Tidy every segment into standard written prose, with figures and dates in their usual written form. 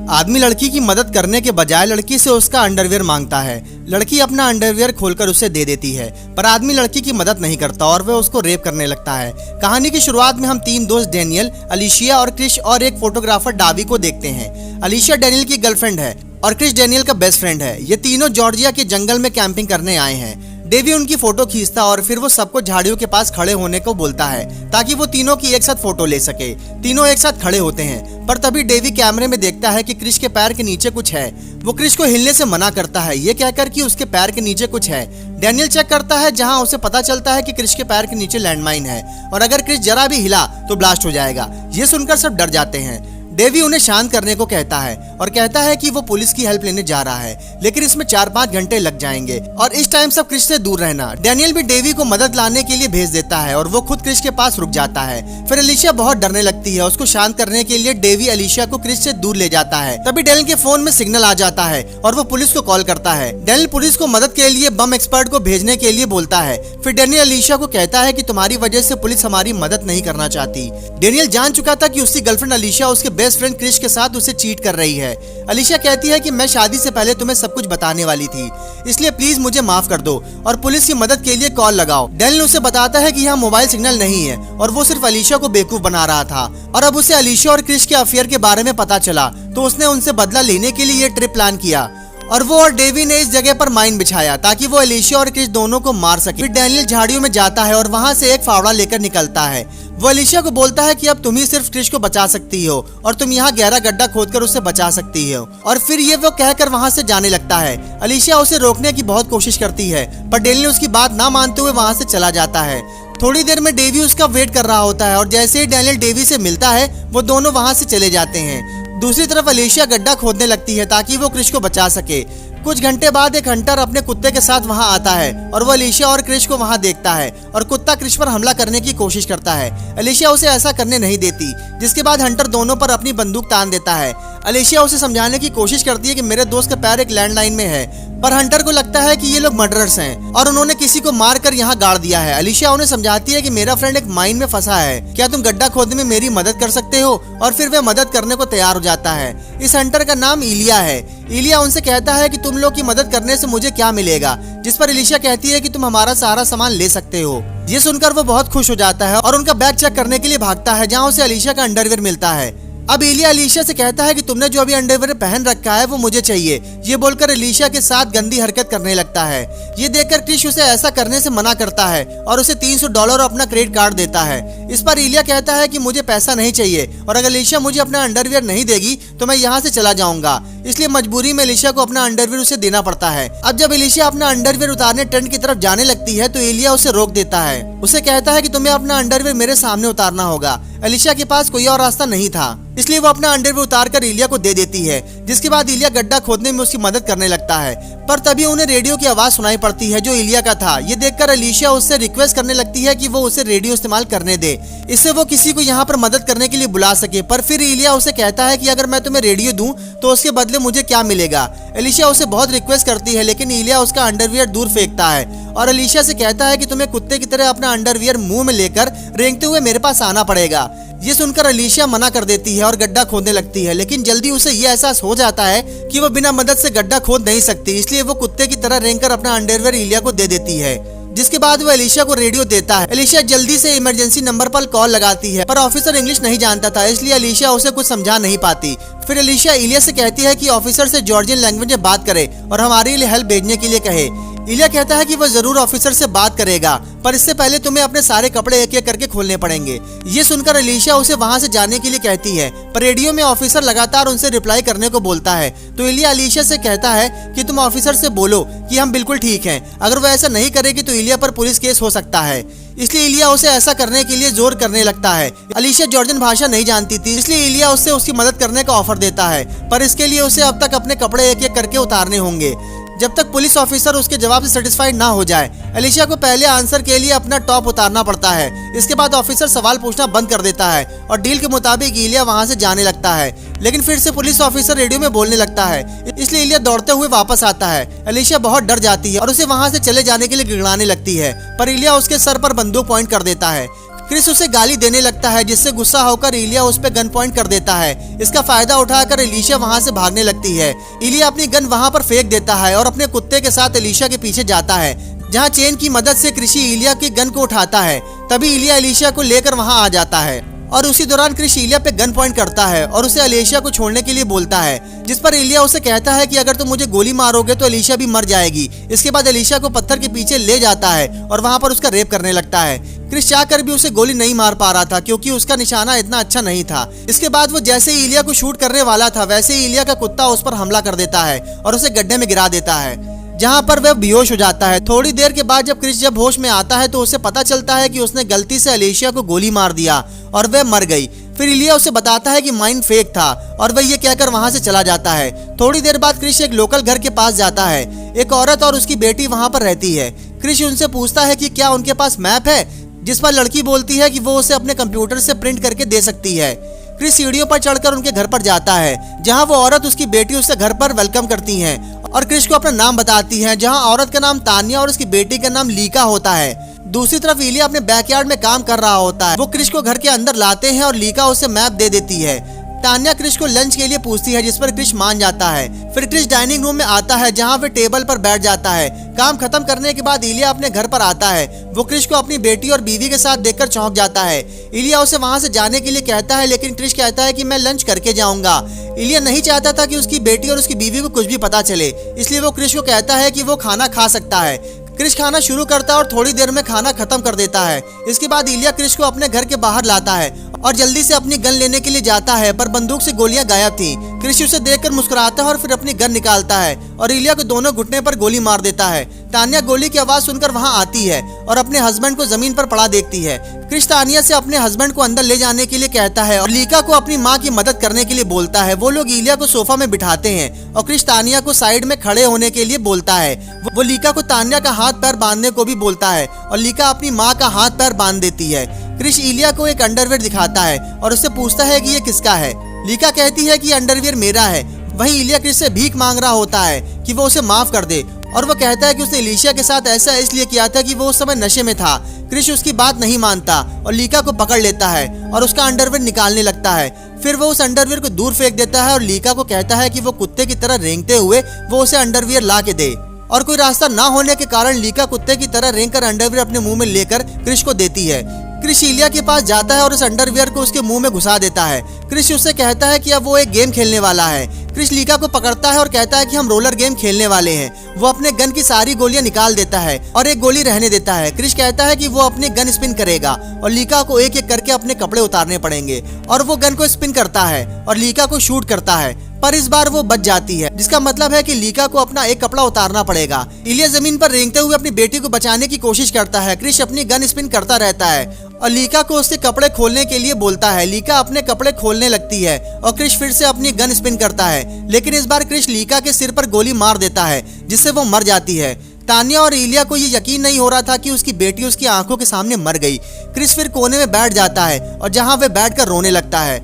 आदमी लड़की की मदद करने के बजाय लड़की से उसका अंडरवियर मांगता है। लड़की अपना अंडरवियर खोलकर उसे दे देती है, पर आदमी लड़की की मदद नहीं करता और वह उसको रेप करने लगता है। कहानी की शुरुआत में हम 3 दोस्त डेनियल, अलीशिया और क्रिश और एक फोटोग्राफर डावी को देखते हैं। अलीशिया डेनियल की गर्लफ्रेंड है और क्रिश डेनियल का बेस्ट फ्रेंड है। ये तीनों जॉर्जिया के जंगल में कैंपिंग करने आए हैं। डेवी उनकी फोटो खींचता और फिर वो सबको झाड़ियों के पास खड़े होने को बोलता है ताकि वो तीनों की एक साथ फोटो ले सके। तीनों एक साथ खड़े होते हैं, पर तभी डेवी कैमरे में देखता है कि क्रिश के पैर के नीचे कुछ है। वो क्रिश को हिलने से मना करता है, ये कहकर कि उसके पैर के नीचे कुछ है। डेनियल चेक करता है, जहां उसे पता चलता है कि क्रिश के पैर के नीचे लैंडमाइन है और अगर क्रिश जरा भी हिला तो ब्लास्ट हो जाएगा। ये सुनकर सब डर जाते हैं। डेवी उन्हें शांत करने को कहता है और कहता है कि वो पुलिस की हेल्प लेने जा रहा है, लेकिन इसमें 4-5 घंटे लग जाएंगे और इस टाइम सब क्रिश से दूर रहना। डेनियल भी डेवी को मदद लाने के लिए भेज देता है और वो खुद क्रिश के पास रुक जाता है। फिर अलीशिया बहुत डरने लगती है। उसको शांत करने के लिए डेवी अलीशिया को क्रिश से दूर ले जाता है। तभी डेनियल के फोन में सिग्नल आ जाता है और वो पुलिस को कॉल करता है। डेनियल पुलिस को मदद के लिए बम एक्सपर्ट को भेजने के लिए बोलता है। फिर डेनियल अलीशिया को कहता है कि तुम्हारी वजह से पुलिस हमारी मदद नहीं करना चाहती। डेनियल जान चुका था कि उसकी गर्लफ्रेंड अलीशिया उसके बेस्ट फ्रेंड क्रिश के साथ उसे चीट कर रही है। अलीशिया कहती है कि मैं शादी से पहले तुम्हें सब कुछ बताने वाली थी, इसलिए प्लीज मुझे माफ कर दो और पुलिस की मदद के लिए कॉल लगाओ। डेनियल उसे बताता है कि यहाँ मोबाइल सिग्नल नहीं है और वो सिर्फ अलीशिया को बेवकूफ बना रहा था और अब उसे अलीशिया और क्रिश के अफेयर के बारे में पता चला, तो उसने उनसे बदला लेने के लिए ये ट्रिप प्लान किया और वो और डेवी ने इस जगह पर माइन बिछाया ताकि वो अलीशिया और क्रिश दोनों को मार सके। फिर डेनियल झाड़ियों में जाता है और वहाँ से एक फावड़ा लेकर निकलता है। वो अलीशिया को बोलता है कि अब तुम ही सिर्फ क्रिश को बचा सकती हो और तुम यहाँ गहरा गड्ढा खोदकर उसे बचा सकती हो, और फिर ये वो कहकर वहाँ से जाने लगता है। अलीशिया उसे रोकने की बहुत कोशिश करती है, पर डेनियल उसकी बात ना मानते हुए वहाँ से चला जाता है। थोड़ी देर में डेवी उसका वेट कर रहा होता है और जैसे ही डेनियल डेवी से मिलता है वो दोनों वहाँ से चले जाते हैं। दूसरी तरफ अलीशिया गड्ढा खोदने लगती है ताकि वो क्रिश को बचा सके। कुछ घंटे बाद एक हंटर अपने कुत्ते के साथ वहां आता है और वो अलीशिया और क्रिश को वहां देखता है और कुत्ता क्रिश पर हमला करने की कोशिश करता है। अलीशिया उसे ऐसा करने नहीं देती, जिसके बाद हंटर दोनों पर अपनी बंदूक तान देता है। अलीशिया उसे समझाने की कोशिश करती है कि मेरे दोस्त का पैर एक लैंडलाइन में है, पर हंटर को लगता है कि ये लोग मर्डरर्स हैं और उन्होंने किसी को मारकर यहाँ गाड़ दिया है। अलीशिया उन्हें समझाती है कि मेरा फ्रेंड एक माइन में फंसा है, क्या तुम गड्ढा खोदने में मेरी मदद कर सकते हो, और फिर वह मदद करने को तैयार हो जाता है। इस हंटर का नाम इलिया है। इलिया उनसे कहता है कि तुम लोग की मदद करने से मुझे क्या मिलेगा, जिस पर अलीशिया कहती है कि तुम हमारा सारा सामान ले सकते हो। ये सुनकर वो बहुत खुश हो जाता है और उनका बैग चेक करने के लिए भागता है, जहाँ उसे अलीशिया का अंडरवियर मिलता है। अब इलिया अलीशिया से कहता है कि तुमने जो अभी अंडरवियर पहन रखा है वो मुझे चाहिए। ये बोलकर अलीशिया के साथ गंदी हरकत करने लगता है। ये देखकर क्रिश उसे ऐसा करने से मना करता है और उसे $300 और अपना क्रेडिट कार्ड देता है। इस पर इलिया कहता है कि मुझे पैसा नहीं चाहिए और अगर अलीशिया मुझे अपना अंडरवियर नहीं देगी तो मैं यहाँ से चला जाऊंगा। इसलिए मजबूरी में अलीशिया को अपना अंडरवियर उसे देना पड़ता है। अब जब अलीशिया अपना अंडरवियर उतारने टेंट की तरफ जाने लगती है तो इलिया उसे रोक देता है। उसे कहता है कि तुम्हें अपना अंडरवियर मेरे सामने उतारना होगा। अलीशिया के पास कोई और रास्ता नहीं था, इसलिए वो अपना अंडरवियर उतारकर इलिया को दे देती है, जिसके बाद इलिया गड्ढा खोदने में उसकी मदद करने लगता है। पर तभी उन्हें रेडियो की आवाज सुनाई पड़ती है जो इलिया का था। ये देखकर अलीशिया उससे रिक्वेस्ट करने लगती है कि वो उसे रेडियो इस्तेमाल करने दे, इससे वो किसी को यहाँ पर मदद करने के लिए बुला सके। पर फिर इलिया उसे कहता है कि अगर मैं तुम्हें रेडियो दूं तो उसके बदले मुझे क्या मिलेगा। अलीशिया उसे बहुत रिक्वेस्ट करती है, लेकिन इलिया उसका अंडरवियर दूर फेंकता है और अलीशिया से कहता है कि तुम्हें कुत्ते की तरह अपना अंडरवियर मुंह में लेकर रेंगते हुए मेरे पास आना पड़ेगा। ये सुनकर अलीशिया मना कर देती है और गड्ढा खोदने लगती है, लेकिन जल्दी उसे ये एहसास हो जाता है कि वो बिना मदद से गड्ढा खोद नहीं सकती, इसलिए वो कुत्ते की तरह रेंगकर अपना अंडरवियर इलिया को दे देती है। जिसके बाद वो अलीशिया को रेडियो देता है। अलीशिया जल्दी से इमरजेंसी नंबर पर कॉल लगाती है, पर ऑफिसर इंग्लिश नहीं जानता था, इसलिए अलीशिया उसे कुछ समझा नहीं पाती। फिर अलीशिया इलिया से कहती है कि ऑफिसर से जॉर्जियन लैंग्वेज में बात करे और हमारे लिए हेल्प भेजने के लिए कहे। इलिया कहता है कि वो जरूर ऑफिसर से बात करेगा, पर इससे पहले तुम्हें अपने सारे कपड़े एक एक करके खोलने पड़ेंगे। ये सुनकर अलीशिया उसे वहां से जाने के लिए कहती है, पर रेडियो में ऑफिसर लगातार उनसे रिप्लाई करने को बोलता है। तो इलिया अलीशिया से कहता है कि तुम ऑफिसर से बोलो कि हम बिल्कुल ठीक हैं। अगर वो ऐसा नहीं करेगी तो इलिया पर पुलिस केस हो सकता है, इसलिए इलिया उसे ऐसा करने के लिए जोर करने लगता है। अलीशिया जॉर्जियन भाषा नहीं जानती थी, इसलिए इलिया उससे उसकी मदद करने का ऑफर देता है, पर इसके लिए उसे अब तक अपने कपड़े एक एक करके उतारने होंगे जब तक पुलिस ऑफिसर उसके जवाब से सेटिस्फाइड ना हो जाए। अलीशिया को पहले आंसर के लिए अपना टॉप उतारना पड़ता है। इसके बाद ऑफिसर सवाल पूछना बंद कर देता है और डील के मुताबिक इलिया वहां से जाने लगता है, लेकिन फिर से पुलिस ऑफिसर रेडियो में बोलने लगता है, इसलिए इलिया दौड़ते हुए वापस आता है। अलीशिया बहुत डर जाती है और उसे वहां से चले जाने के लिए गिड़गिड़ाने लगती है, पर इलिया उसके सर पर बंदूक पॉइंट कर देता है। क्रिस उसे गाली देने लगता है, जिससे गुस्सा होकर इलिया उस पे गन पॉइंट कर देता है। इसका फायदा उठाकर एलिशा वहां से भागने लगती है। इलिया अपनी गन वहां पर फेंक देता है और अपने कुत्ते के साथ एलिशा के पीछे जाता है, जहां चेन की मदद से कृषि इलिया की गन को उठाता है। तभी इलिया एलिशा को लेकर वहां आ जाता है और उसी दौरान क्रिश इलिया पे गन पॉइंट करता है और उसे एलिशा को छोड़ने के लिए बोलता है, जिस पर इलिया उसे कहता है कि अगर तुम मुझे गोली मारोगे तो एलिशा भी मर जाएगी। इसके बाद एलिशा को पत्थर के पीछे ले जाता है और वहां पर उसका रेप करने लगता है। क्रिश चाहकर भी उसे गोली नहीं मार पा रहा था, क्योंकि उसका निशाना इतना अच्छा नहीं था। इसके बाद वो जैसे ही इलिया को शूट करने वाला था, वैसे ही इलिया का कुत्ता उस पर हमला कर देता है और उसे गड्ढे में गिरा देता है, जहां पर वह बेहोश हो जाता है। थोड़ी देर के बाद जब क्रिश होश में आता है तो उसे पता चलता है कि उसने गलती से एलिशा को गोली मार दिया और वह मर गई। फिर इलिया उसे बताता है कि माइंड फेक था और वह ये कहकर वहां से चला जाता है। थोड़ी देर बाद क्रिश एक लोकल घर के पास जाता है। एक औरत और उसकी बेटी वहां पर रहती है। क्रिश उनसे पूछता है कि क्या उनके पास मैप है, जिस पर लड़की बोलती है कि वो उसे अपने कंप्यूटर से प्रिंट करके दे सकती है। क्रिश सीढ़ियों पर चढ़कर उनके घर पर जाता है, जहां वो औरत उसकी बेटी उसे घर पर वेलकम करती हैं और क्रिश को अपना नाम बताती है, जहां औरत का नाम तान्या और उसकी बेटी का नाम लीका होता है। दूसरी तरफ इलिया अपने बैकयार्ड में काम कर रहा होता है। वो क्रिश को घर के अंदर लाते हैं और लीका उसे मैप दे देती है। तान्या क्रिश को लंच के लिए पूछती है, जिस पर क्रिश मान जाता है। फिर क्रिश डाइनिंग रूम में आता है, जहां वे टेबल पर बैठ जाता है। काम खत्म करने के बाद इलिया अपने घर पर आता है। वो क्रिश को अपनी बेटी और बीवी के साथ देखकर चौंक जाता है। इलिया उसे वहां से जाने के लिए कहता है, लेकिन क्रिश कहता है कि मैं लंच करके जाऊंगा। इलिया नहीं चाहता था कि उसकी बेटी और उसकी बीवी को कुछ भी पता चले, इसलिए वो क्रिश को कहता है कि वो खाना खा सकता है। क्रिश खाना शुरू करता है और थोड़ी देर में खाना खत्म कर देता है। इसके बाद इलिया क्रिश को अपने घर के बाहर लाता है और जल्दी से अपनी गन लेने के लिए जाता है, पर बंदूक से गोलियां गायब थी। क्रिश उसे देखकर मुस्कुराता है और फिर अपनी गन निकालता है और इलिया को दोनों घुटने पर गोली मार देता है। तान्या गोली की आवाज सुनकर वहां आती है और अपने हस्बैंड को जमीन पर पड़ा देखती है। क्रिश तान्या से अपने हस्बैंड को अंदर ले जाने के लिए कहता है और लीका को अपनी माँ की मदद करने के लिए बोलता है। वो लोग इलिया को सोफा में बिठाते हैं और क्रिश तान्या को साइड में खड़े होने के लिए बोलता है। वो लीका को तान्या का हाथ पैर बांधने को भी बोलता है और लीका अपनी माँ का हाथ पैर बांध देती है। क्रिश इलिया को एक अंडरवियर दिखाता है और उससे पूछता है कि ये किसका है। लीका कहती है कि अंडरवियर मेरा है। वहीं इलिया क्रिश से भीख मांग रहा होता है कि वो उसे माफ कर दे और वो कहता है कि उसने एलिशा के साथ ऐसा इसलिए किया था कि वो उस समय नशे में था। क्रिश उसकी बात नहीं मानता और लीका को पकड़ लेता है और उसका अंडरवियर निकालने लगता है। फिर वो उस अंडरवियर को दूर फेंक देता है और लीका को कहता है कि वो कुत्ते की तरह रेंगते हुए वो उसे अंडरवियर ला के दे। और कोई रास्ता ना होने के कारण लीका कुत्ते की तरह रेंगकर अंडरवियर अपने मुंह में लेकर क्रिश को देती है। क्रिश इलिया के पास जाता है और उस अंडरवियर को उसके मुंह में घुसा देता है। क्रिश उससे कहता है कि अब वो एक गेम खेलने वाला है। क्रिश लीका को पकड़ता है और कहता है कि हम रोलर गेम खेलने वाले हैं। वो अपने गन की सारी गोलियां निकाल देता है और एक गोली रहने देता है। क्रिश कहता है कि वो अपनी गन स्पिन करेगा और लीका को एक एक करके अपने कपड़े उतारने पड़ेंगे और वो गन को स्पिन करता है और लीका को शूट करता है, पर इस बार वो बच जाती है, जिसका मतलब है कि लीका को अपना एक कपड़ा उतारना पड़ेगा। इलिया जमीन पर रेंगते हुए अपनी बेटी को बचाने की कोशिश करता है। क्रिश अपनी गन स्पिन करता रहता है और लीका को उसके कपड़े खोलने के लिए बोलता है। लीका अपने कपड़े खोलने लगती है और क्रिश फिर से अपनी गन स्पिन करता है, लेकिन इस बार क्रिश लीका के सिर पर गोली मार देता है, जिससे वो मर जाती है। तान्या और इलिया को ये यकीन नहीं हो रहा था कि उसकी बेटी उसकी आंखों के सामने मर गई। क्रिश फिर कोने में बैठ जाता है और जहां वे बैठकर रोने लगता है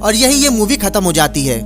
और यही ये मूवी खत्म हो जाती है।